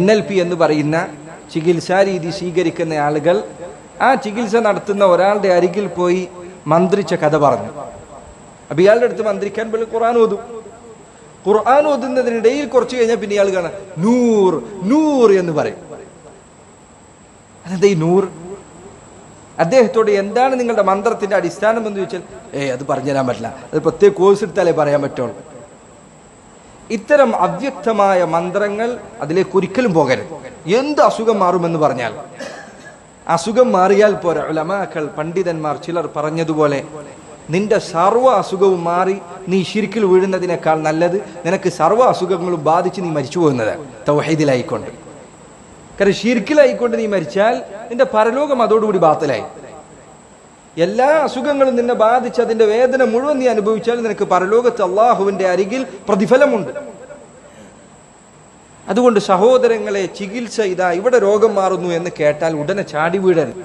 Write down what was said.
NLP എന്ന് പറയുന്ന ചികിത്സാ രീതി സ്വീകരിക്കുന്ന ആളുകൾ ആ ചികിത്സ നടത്തുന്ന ഒരാളുടെ അരികിൽ പോയി മന്ത്രിച്ച കഥ പറഞ്ഞു. അപ്പൊ ഇയാളുടെ അടുത്ത് മന്ത്രിക്കാൻ പോലും ഖുർആൻ ഓതുന്നതിനിടയിൽ കുറച്ച് കഴിഞ്ഞാൽ പിന്നെ ഇയാൾ കാണാം നൂർ നൂർ എന്ന് പറയും. അതെന്താ ഈ നൂർ? അദ്ദേഹത്തോട് എന്താണ് നിങ്ങളുടെ മന്ത്രത്തിന്റെ അടിസ്ഥാനം എന്ന് ചോദിച്ചാൽ അത് പറഞ്ഞു തരാൻ പറ്റില്ല, അത് പ്രത്യേക കോഴ്സ് എടുത്താലേ പറയാൻ പറ്റുള്ളൂ. ഇത്തരം അവ്യക്തമായ മന്ത്രങ്ങൾ അതിലേക്ക് ഒരിക്കലും പോകരുത്. എന്ത് അസുഖം മാറുമെന്ന് പറഞ്ഞാൽ അസുഖം മാറിയാൽ പോരാ. ഉലമാക്കൾ പണ്ഡിതന്മാർ ചിലർ പറഞ്ഞതുപോലെ നിന്റെ സർവ്വ അസുഖവും മാറി നീ ശിർക്കിൽ വീഴുന്നതിനേക്കാൾ നല്ലത് നിനക്ക് സർവ്വ അസുഖങ്ങളും ബാധിച്ച് നീ മരിച്ചു പോകുന്നത് തൗഹീദിലായിക്കൊണ്ട്. കാരണം ശിർക്കിലായിക്കൊണ്ട് നീ മരിച്ചാൽ നിന്റെ പരലോകം അതോടുകൂടി ബാത്തിലായി. എല്ലാ അസുഖങ്ങളും നിന്നെ ബാധിച്ച് അതിന്റെ വേദന മുഴുവൻ നീ അനുഭവിച്ചാൽ നിനക്ക് പരലോകത്ത് അള്ളാഹുവിന്റെ അരികിൽ പ്രതിഫലമുണ്ട്. അതുകൊണ്ട് സഹോദരങ്ങളെ, ചികിത്സ ഇതാ ഇവിടെ രോഗം മാറുന്നു എന്ന് കേട്ടാൽ ഉടനെ ചാടി വീഴരുത്.